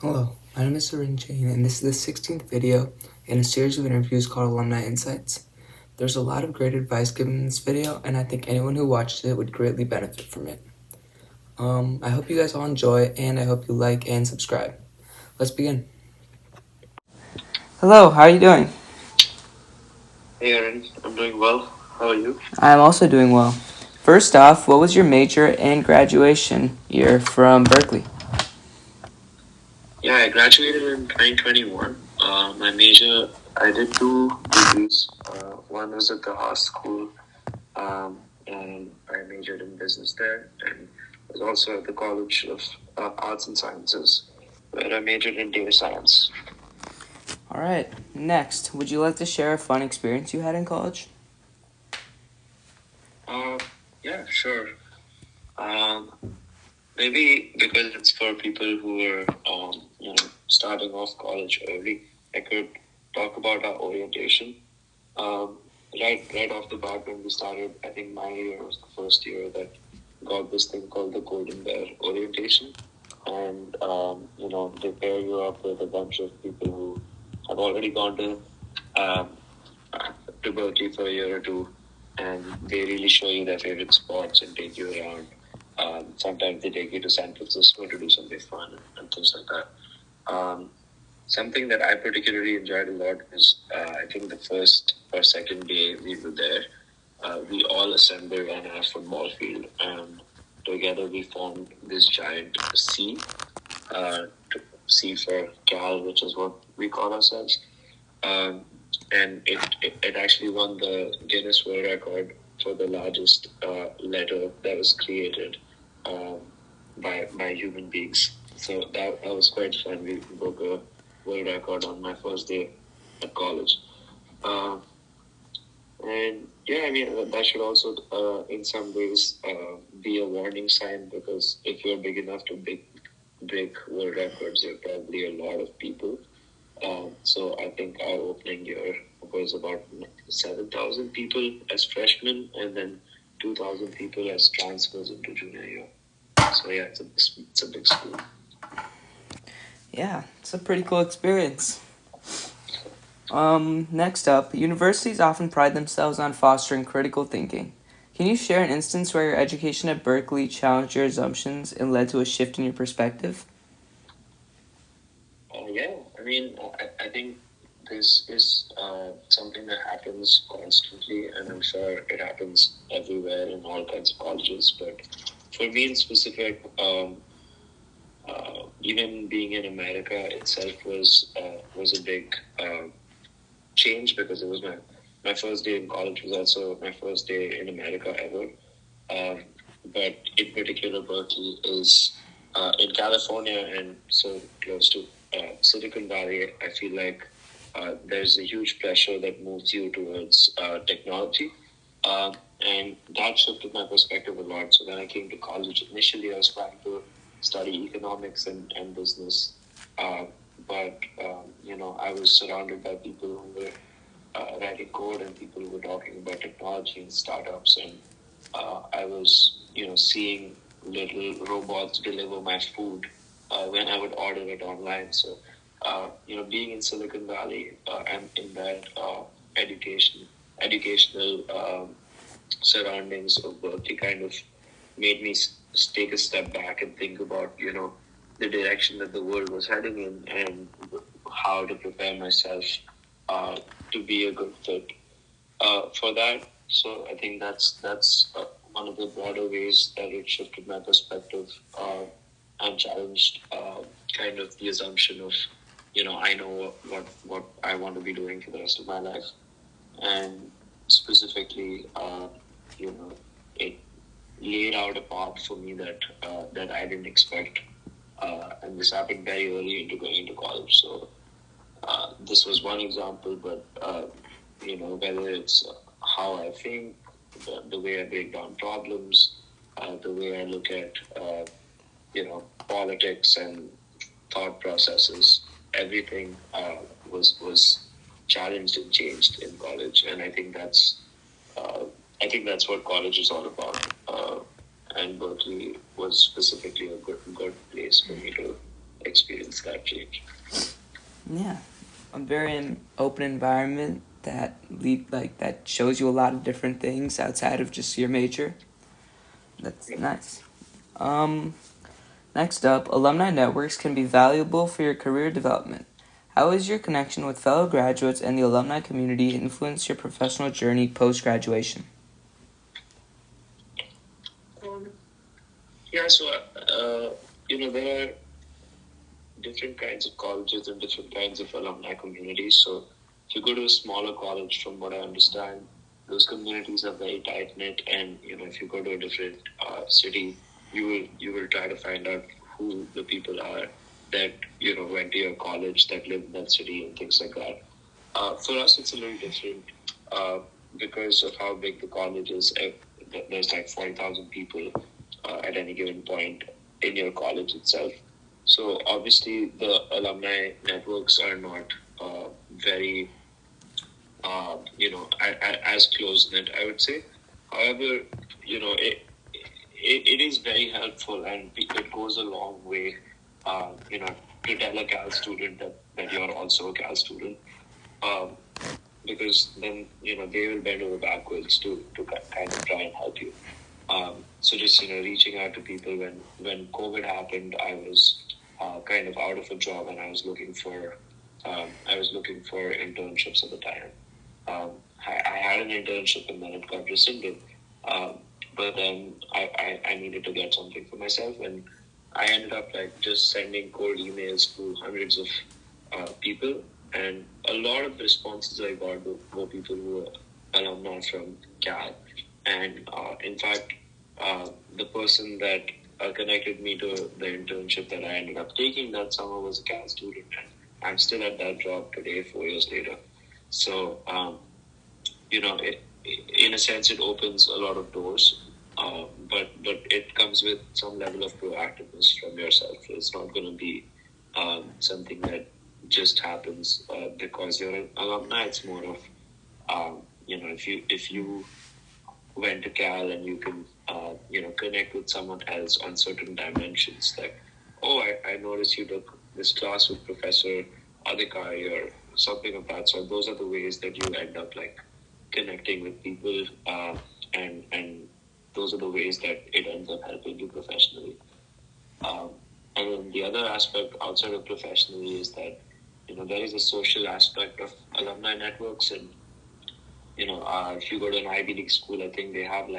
Hello, my name is Sarin Jain, and this is the 16th video in a series of interviews called Alumni Insights. There's a lot of great advice given in this video, and I think anyone who watches it would greatly benefit from it. I hope you guys all enjoy, and I hope you like and subscribe. Let's begin. Hello, how are you doing? Hey Aaron, I'm doing well. How are you? I'm also doing well. First off, what was your major and graduation year from Berkeley? Yeah, I graduated in 2021. My major, I did two degrees. One was at the Haas School, and I majored in business there, and was also at the College of Arts and Sciences, where I majored in data science. All right, next, would you like to share a fun experience you had in college? Yeah, sure. Um, Maybe because it's for people who are, starting off college early, I could talk about our orientation. Um, right off the bat when we started, I think my year was the first year that got this thing called the Golden Bear orientation, and they pair you up with a bunch of people who have already gone um, to Berkeley for a year or two, and they really show you their favorite spots and take you around. Sometimes they take you to San Francisco to do something fun and things like that. Something that I particularly enjoyed a lot was I think the first or second day we were there, we all assembled on our football field, and together we formed this giant C, C for Cal, which is what we call ourselves. Um, and it actually won the Guinness World Record for the largest letter that was created um, by human beings. So that was quite fun. We broke a world record on my first day at college. Uh, and yeah, I mean, that should also, in some ways, be a warning sign, because if you're big enough to break world records, there are probably a lot of people. So I think our opening year was about 7,000 people as freshmen, and then 2,000 people as transfers into junior year. So yeah, it's a big school. Yeah, it's a pretty cool experience. Next up, universities often pride themselves on fostering critical thinking. Can you share an instance where your education at Berkeley challenged your assumptions and led to a shift in your perspective? Yeah, I mean, I think this is something that happens constantly, and I'm sure it happens everywhere in all kinds of colleges. But for me in specific, even being in America itself was a big change, because it was my first day in college, was also my first day in America ever. But in particular, Berkeley is in California, and so close to Silicon Valley. I feel like there's a huge pressure that moves you towards technology. And that shifted my perspective a lot. So when I came to college, initially I was planning to study economics and business. Uh, but I was surrounded by people who were writing code, and people who were talking about technology and startups. And I was, seeing little robots deliver my food when I would order it online. So, being in Silicon Valley and in that educational surroundings of Berkeley kind of made me take a step back and think about, the direction that the world was heading in, and how to prepare myself to be a good fit for that. So I think that's one of the broader ways that it shifted my perspective and challenged kind of the assumption of, I know what I want to be doing for the rest of my life. And specifically, it laid out a path for me that I didn't expect, and this happened very early into going into college. So this was one example, but whether it's how I think, the way I break down problems, the way I look at politics and thought processes, everything was challenged and changed in college, and uh, I think that's what college is all about. And Berkeley was specifically a good place for me to experience that change. Yeah, a very open environment that that shows you a lot of different things outside of just your major. That's nice. Next up, alumni networks can be valuable for your career development. How has your connection with fellow graduates and the alumni community influenced your professional journey post-graduation? Yeah, so there are different kinds of colleges and different kinds of alumni communities. So if you go to a smaller college, from what I understand, those communities are very tight knit, and if you go to a different city, you will try to find out who the people are that went to your college, that live in that city, and things like that. For us, it's a little different because of how big the college is. There's like 40,000 people at any given point in your college itself. So obviously, the alumni networks are not very, as close knit, I would say. However, it is very helpful, and it goes a long way, to tell a Cal student that you're also a Cal student. Because then they will bend over backwards to kind of try and help you. So just reaching out to people when COVID happened, I was kind of out of a job, and I was looking for internships at the time. I had an internship, and then it got rescinded. But then I needed to get something for myself, and I ended up just sending cold emails to hundreds of people, and a lot of responses I got were people who were alumni from Cal. And in fact, the person that connected me to the internship that I ended up taking that summer was a Cal student, and I'm still at that job today, 4 years later. So, in a sense, it opens a lot of doors, but it comes with some level of proactiveness from yourself. It's not going to be something that just happens because you're an alumni. It's more of if you went to Cal and you can connect with someone else on certain dimensions, like, oh, I noticed you took this class with Professor Adhikari or something of that sort. Those are the ways that you end up connecting with people, and those are the ways that it ends up helping you professionally. And then the other aspect outside of professionally is that there is a social aspect of alumni networks, and if you go to an Ivy League school, I think they have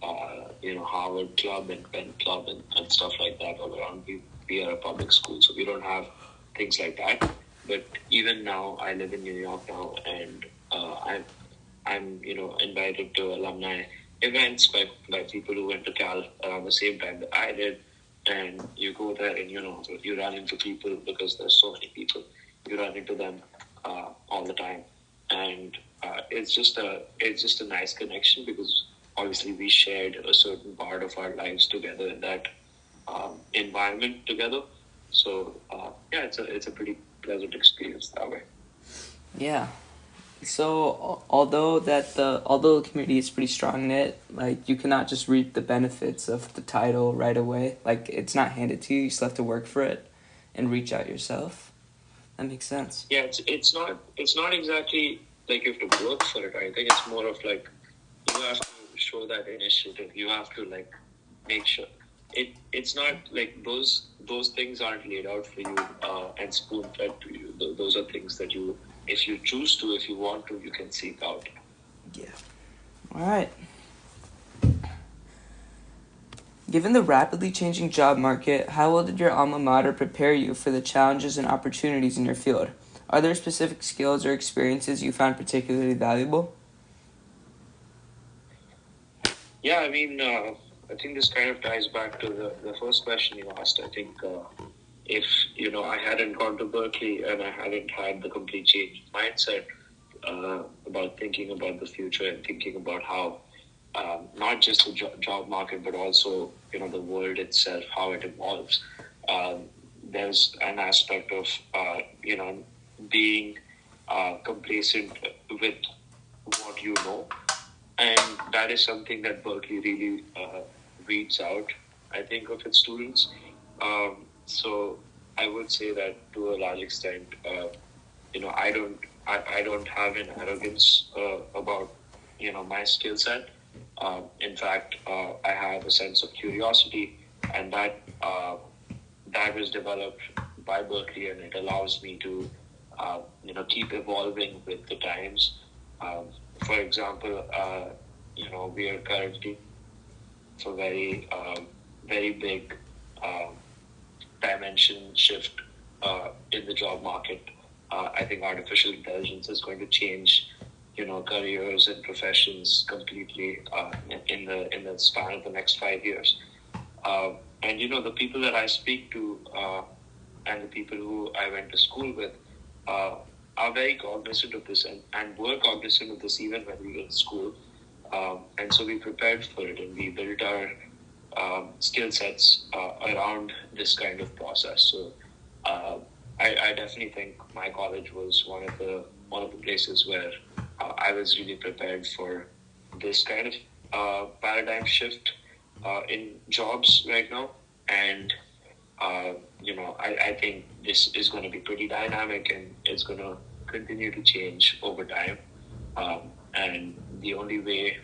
Harvard Club and Penn Club and stuff like that all around. We are a public school, so we don't have things like that. But even now, I live in New York now, and I'm invited to alumni events by people who went to Cal around the same time that I did. And you go there, and you run into people because there's so many people. You run into them all the time, and it's just a nice connection because obviously we shared a certain part of our lives together in that environment together. So it's a pretty pleasant experience that way. Yeah. So although the community is pretty strong knit, you cannot just reap the benefits of the title right away. It's not handed to you. You still have to work for it and reach out yourself. That makes sense. Yeah, it's not exactly like you have to work for it. I think it's more of you have to show that initiative. You have to make sure it's not those things aren't laid out for you and spoon fed to you. Those are things that you, if you choose to, if you want to, you can seek out. Yeah. All right. Given the rapidly changing job market, how well did your alma mater prepare you for the challenges and opportunities in your field? Are there specific skills or experiences you found particularly valuable? Yeah, I mean, I think this kind of ties back to the first question you asked. I think if I hadn't gone to Berkeley and I hadn't had the complete change mindset about thinking about the future and thinking about how not just the job market but also the world itself, how it evolves. There's an aspect of being complacent with what you know, and that is something that Berkeley really weeds out, I think, of its students. So I would say that to a large extent, I don't have an arrogance about my skill set. In fact, I have a sense of curiosity, and that was developed by Berkeley, and it allows me to keep evolving with the times. Um, for example, we are currently for very big um, dimension shift in the job market. I think artificial intelligence is going to change, careers and professions completely in the span of the next 5 years. And the people that I speak to and the people who I went to school with uh, are very cognizant of this and were cognizant of this even when we were in school. And so we prepared for it and we built our skill sets around this kind of process. So uh, I definitely think my college was one of the places where I was really prepared for this kind of paradigm shift in jobs right now. And I think this is going to be pretty dynamic and it's going to continue to change over time. And the only way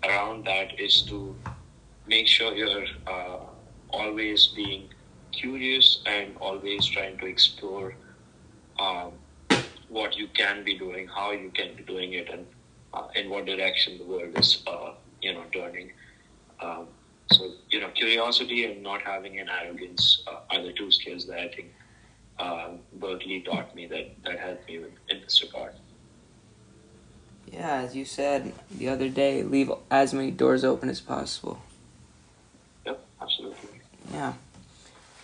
around that is to make sure you're always being curious and always trying to explore um, what you can be doing, how you can be doing it, and in what direction the world is, turning. Um, so, curiosity and not having an arrogance are the two skills that I think Berkeley taught me that helped me in this regard. Yeah, as you said the other day, leave as many doors open as possible. Yep, absolutely. Yeah.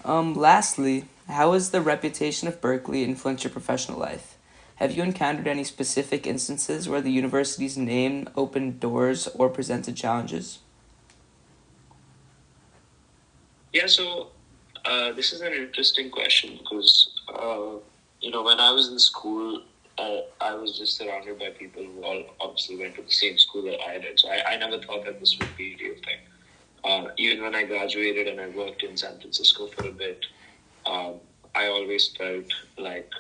Lastly, how has the reputation of Berkeley influenced your professional life? Have you encountered any specific instances where the university's name opened doors or presented challenges? Yeah, so this is an interesting question because, when I was in school, I was just surrounded by people who all obviously went to the same school that I did. So I never thought that this would be a real thing. Even when I graduated and I worked in San Francisco for a bit, um, I always felt like,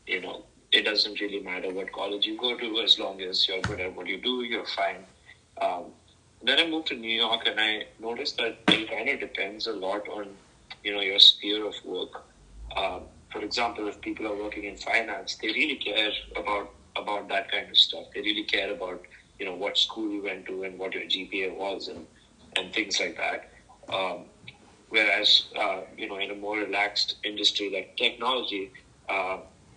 you know, it doesn't really matter what college you go to as long as you're good at what you do, you're fine. Um, then I moved to New York and I noticed that it kind of depends a lot on, your sphere of work. For example, if people are working in finance, they really care about that kind of stuff. They really care about, what school you went to and what your GPA was and things like that. Um, Whereas, in a more relaxed industry like technology,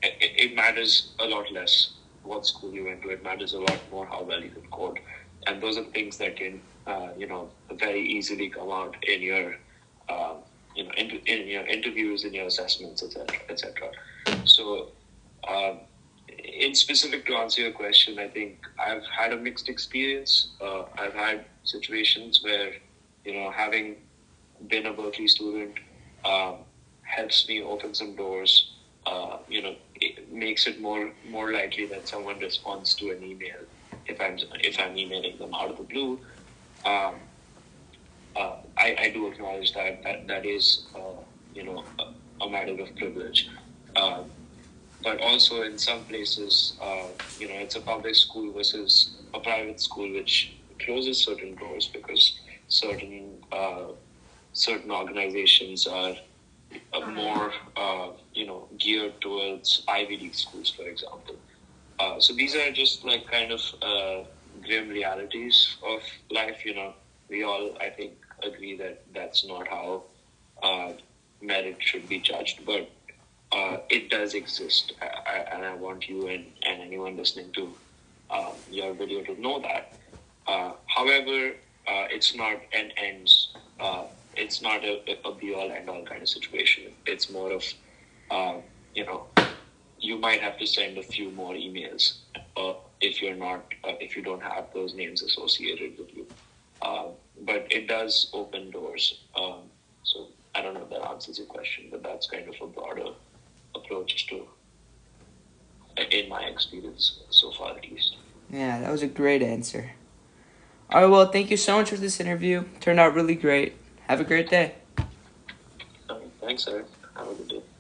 it matters a lot less what school you went to. It matters a lot more how well you can code. And those are things that can, very easily come out in your, in your interviews, in your assessments, etc., etc. So, um, in specific to answer your question, I think I've had a mixed experience. I've had situations where, having been a Berkeley student um, helps me open some doors. It makes it more likely that someone responds to an email if I'm emailing them out of the blue. Um, I do acknowledge that is a matter of privilege. Um, but also in some places, it's a public school versus a private school, which closes certain doors because certain certain organizations are more, geared towards Ivy League schools, for example. So these are just like kind of grim realities of life. We all, I think, agree that that's not how uh, merit should be judged, but it does exist, and I want you and anyone listening to your video to know that. However, it's not an ends. It's not a be all end all kind of situation. It's more of, uh, you know, you might have to send a few more emails if you don't have those names associated with you. But it does open doors. So I don't know if that answers your question, but that's kind of a broader approach to, in my experience so far at least. Yeah, that was a great answer. All right, well, thank you so much for this interview. Turned out really great. Have a great day. Thank Thanks, sir. Have a good day.